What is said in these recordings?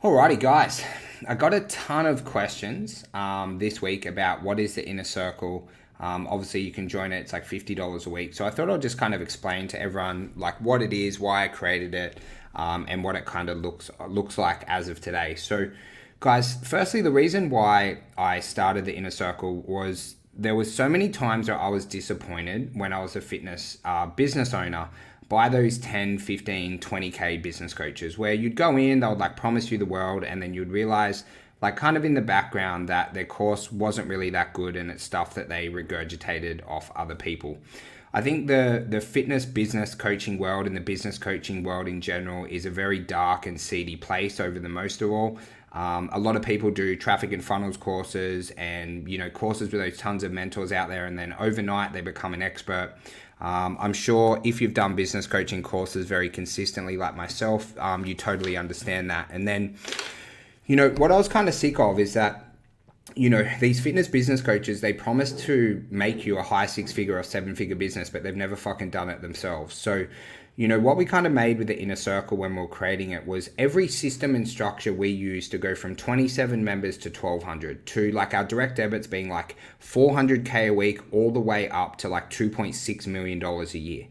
Alrighty, guys. I got a ton of questions this week about what is the inner circle. Obviously, you can join it. It's like $50 a week. So I thought I'll just kind of explain to everyone like what it is, why I created it, and what it kind of looks like as of today. So, guys, firstly, the reason why I started the inner circle was there was so many times where I was disappointed when I was a fitness business owner by those 10, 15, 20K business coaches where you'd go in, they would like promise you the world, and then you'd realize like kind of in the background that their course wasn't really that good and it's stuff that they regurgitated off other people. I think the fitness business coaching world and the business coaching world in general is a very dark and seedy place over the most of all. A lot of people do traffic and funnels courses and, courses with those tons of mentors out there. And then overnight they become an expert. I'm sure if you've done business coaching courses very consistently like myself, you totally understand that. And then, what I was kind of sick of is that, these fitness business coaches, they promise to make you a high 6-figure or 7-figure business, but they've never fucking done it themselves. So, what we kind of made with the inner circle when we were creating it was every system and structure we used to go from 27 members to 1,200 to like our direct debits being like 400K a week all the way up to like $2.6 million a year.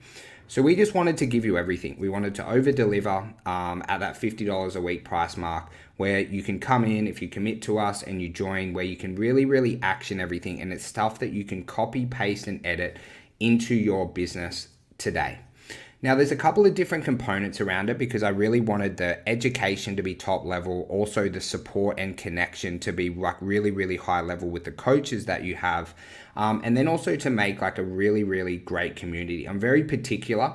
So we just wanted to give you everything. We wanted to over deliver at that $50 a week price mark where you can come in if you commit to us and you join, where you can really, really action everything. And it's stuff that you can copy, paste, and edit into your business today. Now, there's a couple of different components around it because I really wanted the education to be top level, also the support and connection to be like really, really high level with the coaches that you have, and then also to make like a really, really great community. I'm very particular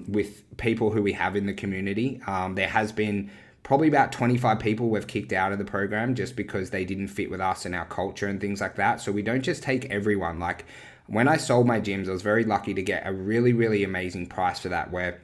with people who we have in the community. There has been probably about 25 people we've kicked out of the program just because they didn't fit with us and our culture and things like that. So we don't just take everyone. Like, when I sold my gyms, I was very lucky to get a really, really amazing price for that, where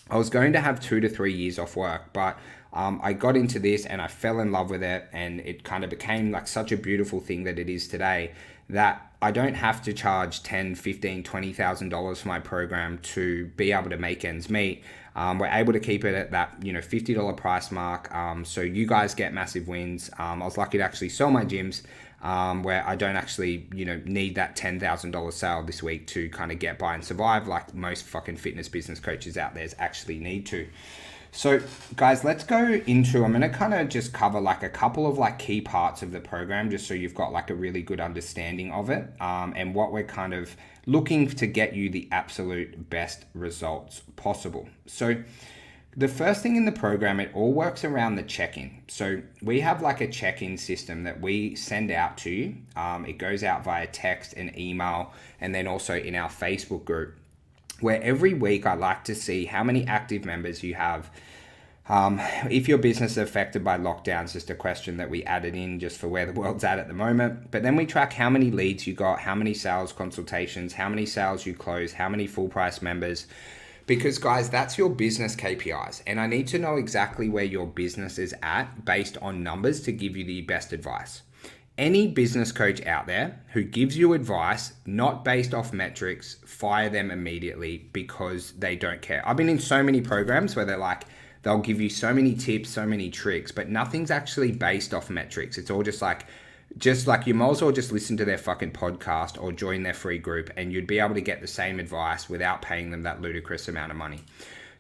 I was going to have 2 to 3 years off work, but I got into this and I fell in love with it, and it kind of became like such a beautiful thing that it is today, that I don't have to charge $10, $15, $20,000 for my program to be able to make ends meet. We're able to keep it at that $50 price mark, so you guys get massive wins. I was lucky to actually sell my gyms where I don't actually need that $10,000 sale this week to kind of get by and survive like most fucking fitness business coaches out there actually need to. So guys, let's go into, I'm going to kind of just cover like a couple of like key parts of the program just so you've got like a really good understanding of it, and what we're kind of looking to get you the absolute best results possible. So the first thing in the program, it all works around the check-in. So we have like a check-in system that we send out to you. It goes out via text and email, and then also in our Facebook group, where every week I like to see how many active members you have. If your business is affected by lockdowns, just a question that we added in just for where the world's at the moment. But then we track how many leads you got, how many sales consultations, how many sales you close, how many full price members. Because guys, that's your business KPIs. And I need to know exactly where your business is at based on numbers to give you the best advice. Any business coach out there who gives you advice not based off metrics, fire them immediately because they don't care. I've been in so many programs where they'll give you so many tips, so many tricks, but nothing's actually based off metrics. It's all just like you might as well just listen to their fucking podcast or join their free group and you'd be able to get the same advice without paying them that ludicrous amount of money.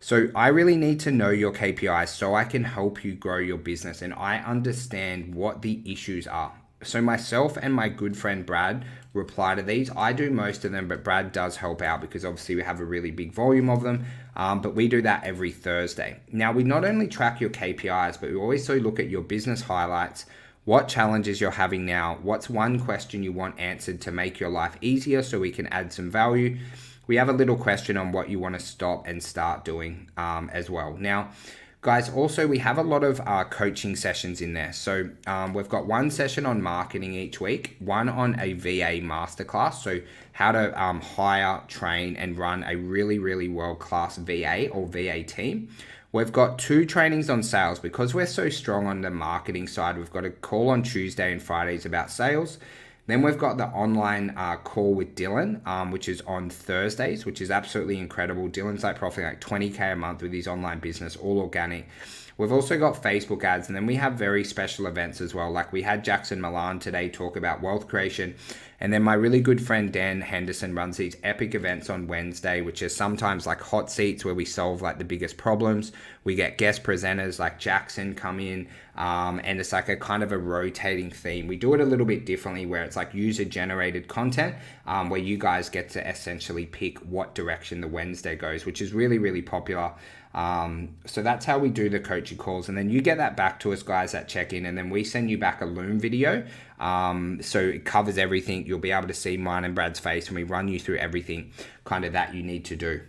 So I really need to know your KPIs so I can help you grow your business and I understand what the issues are. So myself and my good friend Brad reply to these. I do most of them, but Brad does help out because obviously we have a really big volume of them. But we do that every Thursday. Now, we not only track your KPIs, but we also look at your business highlights, what challenges you're having now, what's one question you want answered to make your life easier so we can add some value. We have a little question on what you want to stop and start doing as well. Now, guys, also we have a lot of coaching sessions in there. So we've got one session on marketing each week, one on a VA masterclass. So how to hire, train, and run a really, really world-class VA or VA team. We've got 2 trainings on sales because we're so strong on the marketing side. We've got a call on Tuesday and Fridays about sales. Then we've got the online call with Dylan, which is on Thursdays, which is absolutely incredible. Dylan's like profiting like 20K a month with his online business, all organic. We've also got Facebook ads, and then we have very special events as well. Like we had Jackson Milan today talk about wealth creation. And then my really good friend Dan Henderson runs these epic events on Wednesday, which is sometimes like hot seats where we solve like the biggest problems. We get guest presenters like Jackson come in, and it's like a kind of a rotating theme. We do it a little bit differently where it's like user generated content, where you guys get to essentially pick what direction the Wednesday goes, which is really, really popular. So that's how we do the coaching calls, and then you get that back to us guys at check-in, and then we send you back a Loom video. So it covers everything. You'll be able to see mine and Brad's face, and we run you through everything kind of that you need to do.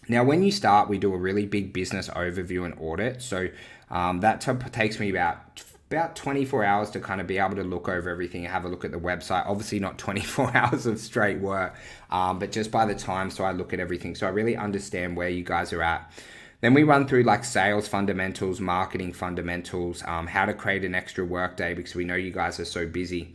Now, when you start, we do a really big business overview and audit. So that takes me about 24 hours to kind of be able to look over everything and have a look at the website. Obviously not 24 hours of straight work, but just by the time, so I look at everything. So I really understand where you guys are at. Then we run through like sales fundamentals, marketing fundamentals, how to create an extra work day because we know you guys are so busy.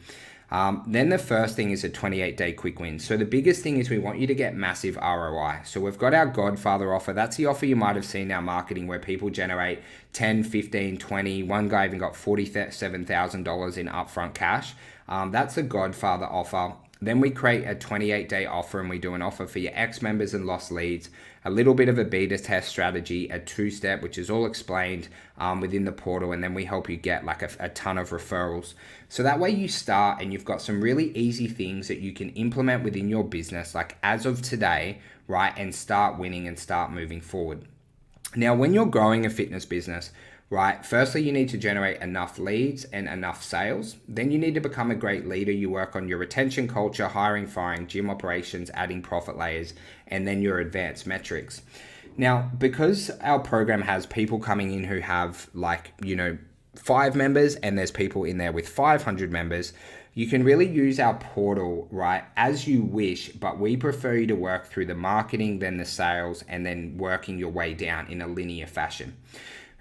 Then the first thing is a 28-day quick win. So the biggest thing is we want you to get massive ROI. So we've got our Godfather offer. That's the offer you might have seen in our marketing where people generate 10, 15, 20. One guy even got $47,000 in upfront cash. That's the Godfather offer. Then we create a 28-day offer, and we do an offer for your ex-members and lost leads, a little bit of a beta test strategy, a two-step, which is all explained within the portal, and then we help you get like a ton of referrals. So that way you start and you've got some really easy things that you can implement within your business, like as of today, right, and start winning and start moving forward. Now, when you're growing a fitness business, right, firstly, you need to generate enough leads and enough sales. Then you need to become a great leader. You work on your retention culture, hiring, firing, gym operations, adding profit layers, and then your advanced metrics. Now, because our program has people coming in who have 5 members, and there's people in there with 500 members, you can really use our portal, right, as you wish, but we prefer you to work through the marketing, then the sales, and then working your way down in a linear fashion.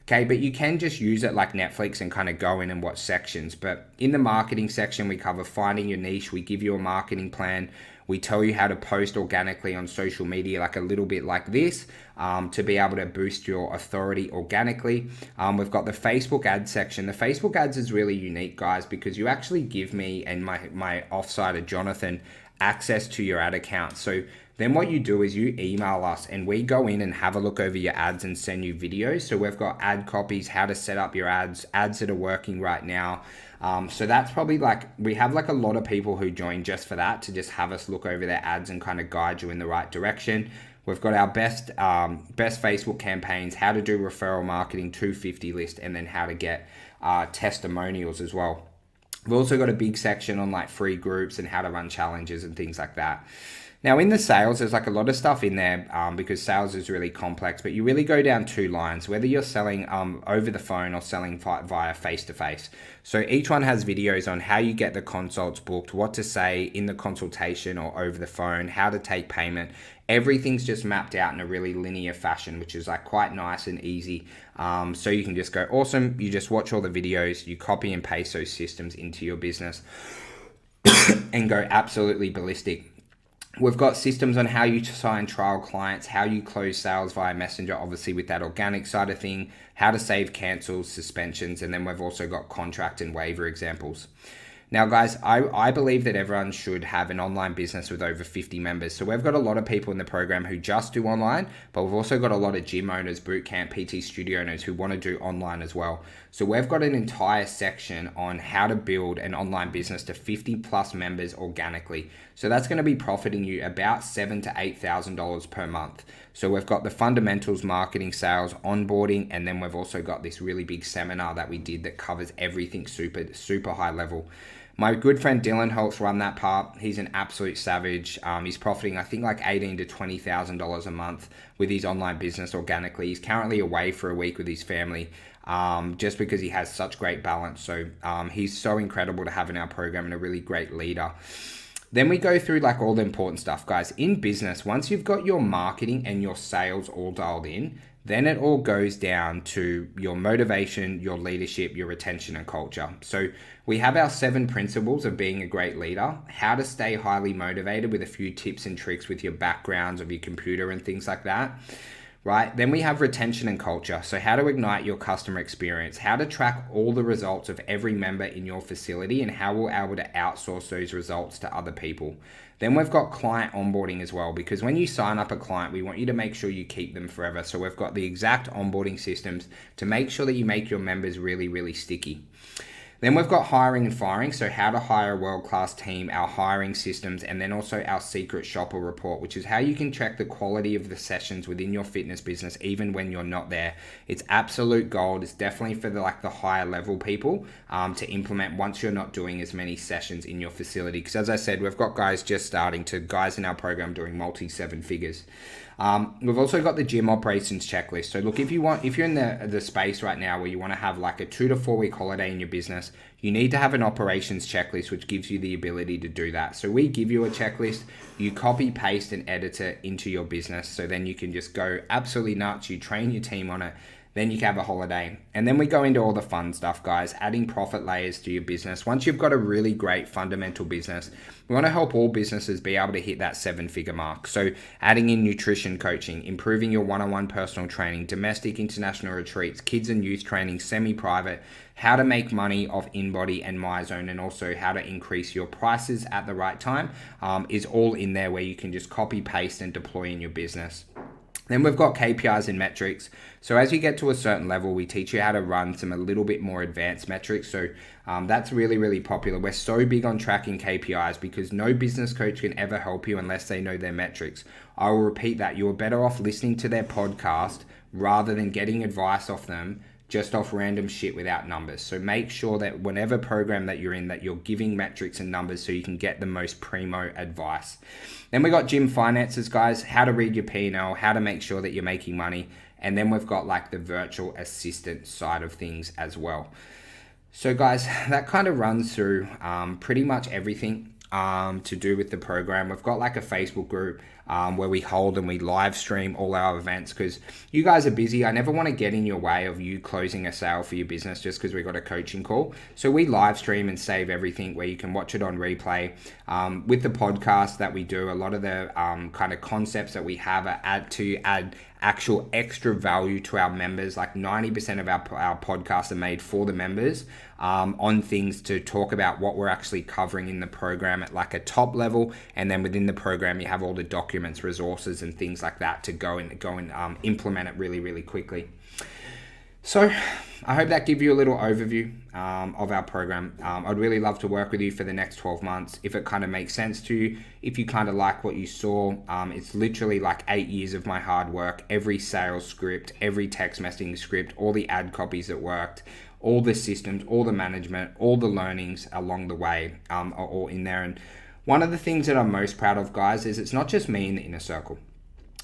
Okay, but you can just use it like Netflix and kind of go in and watch sections. But in the marketing section, we cover finding your niche. We give you a marketing plan. We tell you how to post organically on social media, like a little bit like this, to be able to boost your authority organically. We've got the Facebook ads section. The Facebook ads is really unique, guys, because you actually give me and my offsider, Jonathan, access to your ad account. So then what you do is you email us and we go in and have a look over your ads and send you videos. So we've got ad copies, how to set up your ads that are working right now. So that's probably we have a lot of people who join just for that, to just have us look over their ads and kind of guide you in the right direction. We've got our best Facebook campaigns, how to do referral marketing, 250 list, and then how to get testimonials as well. We've also got a big section on like free groups and how to run challenges and things like that. Now in the sales, there's like a lot of stuff in there because sales is really complex, but you really go down 2 lines, whether you're selling over the phone or selling via face-to-face. So each one has videos on how you get the consults booked, what to say in the consultation or over the phone, how to take payment. Everything's just mapped out in a really linear fashion, which is like quite nice and easy. So you can just go, awesome, you just watch all the videos, you copy and paste those systems into your business and go absolutely ballistic. We've got systems on how you sign trial clients, how you close sales via Messenger, obviously with that organic side of thing, how to save cancels, suspensions, and then we've also got contract and waiver examples. Now, guys, I believe that everyone should have an online business with over 50 members. So we've got a lot of people in the program who just do online, but we've also got a lot of gym owners, bootcamp, PT studio owners who want to do online as well. So we've got an entire section on how to build an online business to 50 plus members organically. So that's going to be profiting you about $7,000 to $8,000 per month. So we've got the fundamentals, marketing, sales, onboarding, and then we've also got this really big seminar that we did that covers everything super high level. My good friend Dylan helps run that part. He's an absolute savage. He's profiting, I think, like $18,000 to $20,000 a month with his online business organically. He's currently away for a week with his family, just because he has such great balance. So he's so incredible to have in our program and a really great leader. Then we go through like all the important stuff, guys. In business, once you've got your marketing and your sales all dialed in, Then it all goes down to your motivation, your leadership, your retention, and culture. So we have our 7 principles of being a great leader, how to stay highly motivated with a few tips and tricks with your backgrounds of your computer and things like that. Right? Then we have retention and culture. So how to ignite your customer experience, how to track all the results of every member in your facility, and how we're able to outsource those results to other people. Then we've got client onboarding as well, because when you sign up a client, we want you to make sure you keep them forever. So we've got the exact onboarding systems to make sure that you make your members really, really sticky. Then we've got hiring and firing, so how to hire a world-class team, our hiring systems, and then also our secret shopper report, which is how you can check the quality of the sessions within your fitness business even when you're not there. It's absolute gold. It's definitely for the higher level people to implement once you're not doing as many sessions in your facility. Because as I said, we've got guys in our program doing multi-7 figures. We've also got the gym operations checklist. So look, if you're in the space right now where you want to have like a 2 to 4 week holiday in your business, you need to have an operations checklist, which gives you the ability to do that. So we give you a checklist, you copy, paste, and edit it into your business. So then you can just go absolutely nuts. You train your team on it. Then you can have a holiday. And then we go into all the fun stuff, guys, adding profit layers to your business. Once you've got a really great fundamental business, we want to help all businesses be able to hit that 7-figure mark. So adding in nutrition coaching, improving your one-on-one personal training, domestic international retreats, kids and youth training, semi-private, how to make money off InBody and MyZone, and also how to increase your prices at the right time is all in there where you can just copy, paste, and deploy in your business. Then we've got KPIs and metrics. So as you get to a certain level, we teach you how to run some a little bit more advanced metrics. So that's really, really popular. We're so big on tracking KPIs because no business coach can ever help you unless they know their metrics. I will repeat that. You are better off listening to their podcast rather than getting advice off them just off random shit without numbers. So make sure that whenever program that you're in, that you're giving metrics and numbers so you can get the most primo advice. Then we got gym finances, guys, how to read your P&L, how to make sure that you're making money. And then we've got like the virtual assistant side of things as well. So guys, that kind of runs through pretty much everything to do with the program. We've got like a Facebook group where we hold and we live stream all our events because you guys are busy. I never want to get in your way of you closing a sale for your business just because we got a coaching call. So we live stream and save everything where you can watch it on replay. With the podcast that we do, a lot of the kind of concepts that we have are add actual extra value to our members. Like 90% of our podcasts are made for the members on things to talk about what we're actually covering in the program at like a top level. And then within the program, you have all the documents, resources, and things like that to go and implement it really, really quickly. So I hope that gives you a little overview of our program. I'd really love to work with you for the next 12 months. If it kind of makes sense to you, if you kind of like what you saw, it's literally like 8 years of my hard work, every sales script, every text messaging script, all the ad copies that worked, all the systems, all the management, all the learnings along the way are all in there. And one of the things that I'm most proud of, guys, is it's not just me in the inner circle.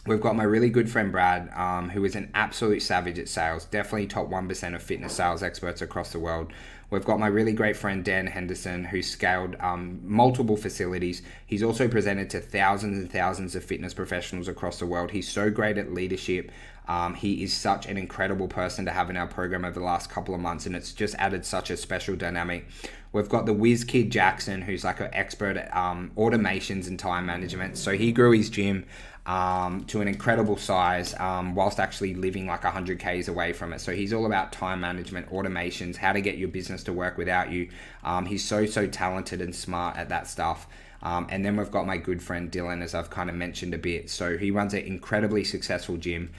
We've got my really good friend Brad, who is an absolute savage at sales, definitely top 1% of fitness sales experts across the world. We've got my really great friend Dan Henderson, who's scaled multiple facilities. He's also presented to thousands and thousands of fitness professionals across the world. He's so great at leadership. He is such an incredible person to have in our program over the last couple of months, and it's just added such a special dynamic. We've got the whiz kid Jackson, who's like an expert at automations and time management. So he grew his gym to an incredible size whilst actually living like 100 Ks away from it. So he's all about time management, automations, how to get your business to work without you. He's so talented and smart at that stuff. And then we've got my good friend Dylan, as I've kind of mentioned a bit. So he runs an incredibly successful gym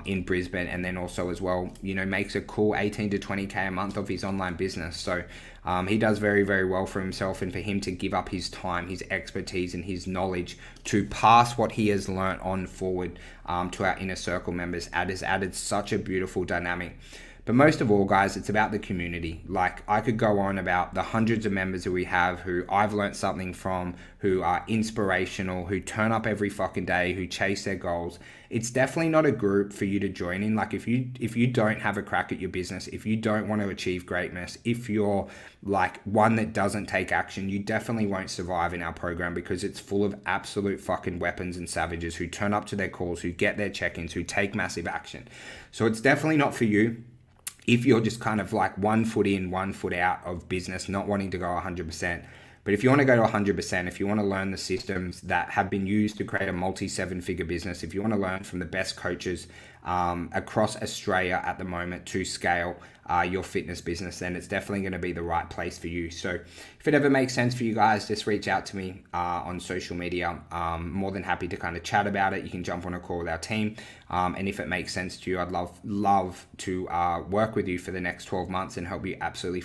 in Brisbane, and then also as well, makes a cool 18 to 20K a month of his online business. So he does very, very well for himself, and for him to give up his time, his expertise, and his knowledge to pass what he has learnt on forward to our inner circle members has added such a beautiful dynamic. But most of all, guys, it's about the community. Like, I could go on about the hundreds of members that we have who I've learned something from, who are inspirational, who turn up every fucking day, who chase their goals. It's definitely not a group for you to join in. Like, if you don't have a crack at your business, if you don't want to achieve greatness, if you're like one that doesn't take action, you definitely won't survive in our program, because it's full of absolute fucking weapons and savages who turn up to their calls, who get their check-ins, who take massive action. So it's definitely not for you if you're just kind of like 1 foot in, 1 foot out of business, not wanting to go 100%. But if you want to go to 100%, if you want to learn the systems that have been used to create a multi-7-figure business, if you want to learn from the best coaches across Australia at the moment to scale your fitness business, then it's definitely going to be the right place for you. So if it ever makes sense for you guys, just reach out to me on social media. More than happy to kind of chat about it. You can jump on a call with our team. And if it makes sense to you, I'd love to work with you for the next 12 months and help you absolutely